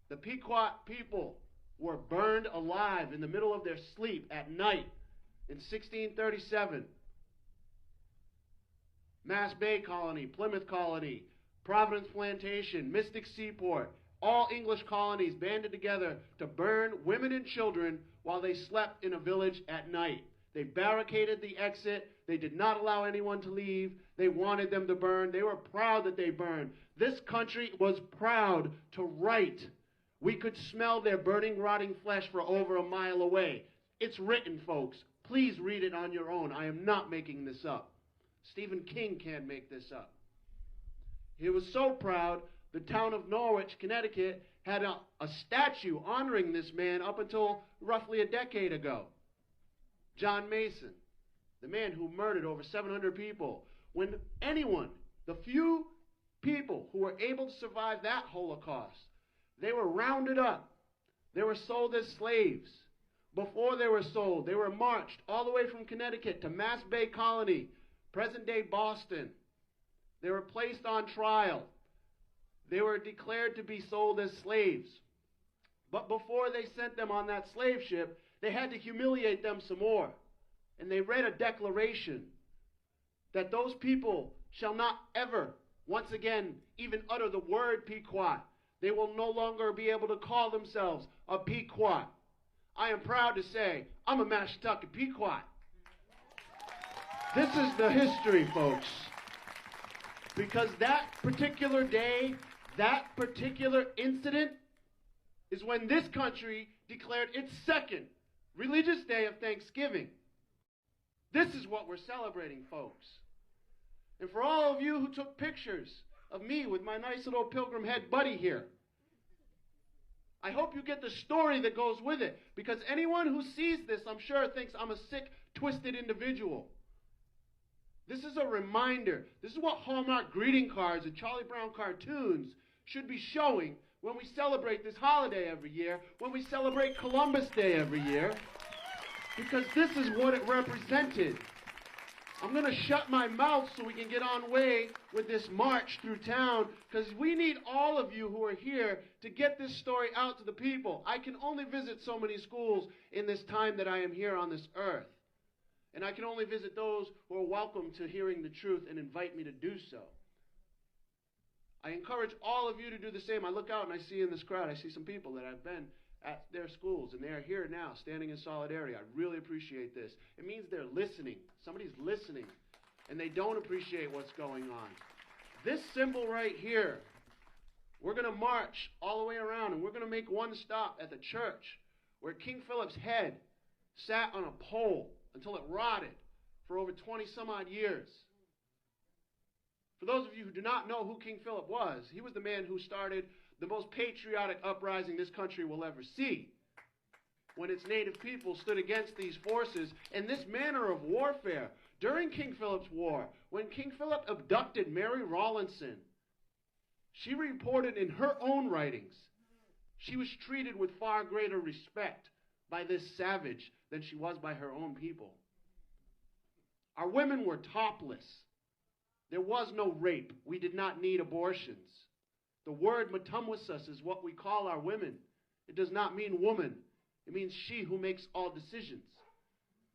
The Pequot people were burned alive in the middle of their sleep at night in 1637. Mass Bay Colony, Plymouth Colony, Providence Plantation, Mystic Seaport, all English colonies banded together to burn women and children while they slept in a village at night. They barricaded the exit. They did not allow anyone to leave. They wanted them to burn. They were proud that they burned. This country was proud to write. We could smell their burning, rotting flesh for over a mile away. It's written, folks. Please read it on your own. I am not making this up. Stephen King can't make this up. He was so proud, the town of Norwich, Connecticut, had a statue honoring this man up until roughly a decade ago. John Mason, the man who murdered over 700 people. When anyone, the few people who were able to survive that Holocaust, they were rounded up. They were sold as slaves. Before they were sold, they were marched all the way from Connecticut to Mass Bay Colony, present-day Boston. They were placed on trial. They were declared to be sold as slaves. But before they sent them on that slave ship, they had to humiliate them some more. And they read a declaration that those people shall not ever, once again, even utter the word Pequot. They will no longer be able to call themselves a Pequot. I am proud to say, I'm a Mashantucket Pequot. This is the history, folks. Because that particular day, that particular incident, is when this country declared its second religious day of Thanksgiving. This is what we're celebrating, folks. And for all of you who took pictures of me with my nice little pilgrim head buddy here, I hope you get the story that goes with it. Because anyone who sees this, I'm sure, thinks I'm a sick, twisted individual. This is a reminder. This is what Hallmark greeting cards and Charlie Brown cartoons should be showing when we celebrate this holiday every year, when we celebrate Columbus Day every year, because this is what it represented. I'm going to shut my mouth so we can get on way with this march through town, because we need all of you who are here to get this story out to the people. I can only visit so many schools in this time that I am here on this earth. And I can only visit those who are welcome to hearing the truth and invite me to do so. I encourage all of you to do the same. I look out and I see in this crowd, I see some people that I've been at their schools, and they are here now, standing in solidarity. I really appreciate this. It means they're listening. Somebody's listening, and they don't appreciate what's going on. This symbol right here, we're going to march all the way around, and we're going to make one stop at the church where King Philip's head sat on a pole until it rotted for over 20 some odd years. For those of you who do not know who King Philip was, he was the man who started the most patriotic uprising this country will ever see, when its native people stood against these forces. And this manner of warfare, during King Philip's war, when King Philip abducted Mary Rawlinson, she reported in her own writings, she was treated with far greater respect by this savage than she was by her own people. Our women were topless. There was no rape. We did not need abortions. The word matumwassus is what we call our women. It does not mean woman. It means she who makes all decisions.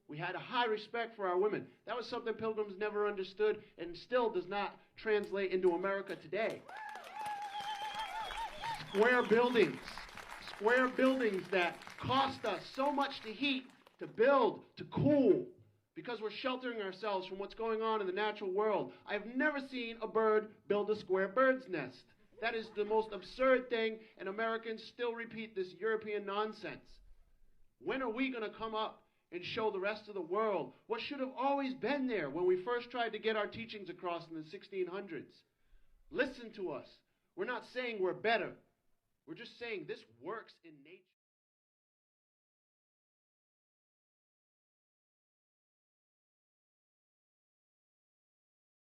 We had a high respect for our women. That was something Pilgrims never understood and still does not translate into America today. Square buildings that cost us so much to heat, to build, to cool, because we're sheltering ourselves from what's going on in the natural world. I've never seen a bird build a square bird's nest. That is the most absurd thing, and Americans still repeat this European nonsense. When are we going to come up and show the rest of the world what should have always been there when we first tried to get our teachings across in the 1600s? Listen to us. We're not saying we're better. We're just saying this works in nature.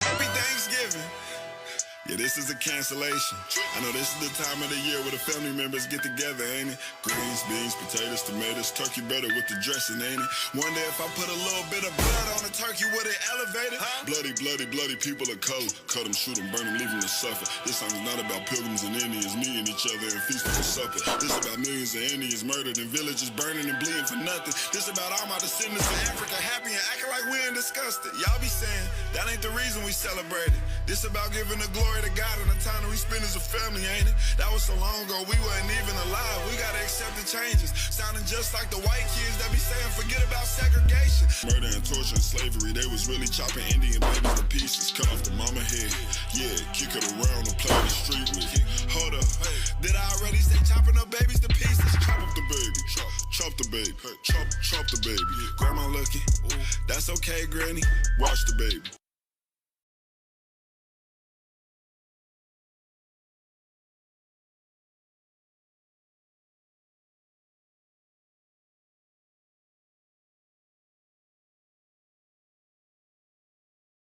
Happy Thanksgiving. Yeah, this is a cancellation. I know this is the time of the year where the family members get together, ain't it? Greens, beans, potatoes, tomatoes, turkey better with the dressing, ain't it? Wonder if I put a little bit of blood on the turkey, would it elevate? captivated? Bloody, bloody, bloody people of color. Cut them, shoot them, burn them, leave them to suffer. This song is not about pilgrims and Indians meeting each other and feasting for supper. This about millions of Indians murdered and villages burning and bleeding for nothing. This about all my descendants in Africa happy and acting like we ain't discussed it. Y'all be saying that ain't the reason we celebrate it. This about giving the glory to God and the time that we spend as a family, ain't it? That was so long ago, we wasn't even alive. We gotta accept the changes. Sounding just like the white kids that be saying forget about segregation. Murder and torture and slavery, they was really chopping Indian babies to pieces. Cut off the mama head, yeah, kick it around and play the street with it. Hold up, did I already say chopping up babies to pieces? Chop up the baby, chop the baby, chop the baby. Grandma looking, that's okay, granny, watch the baby.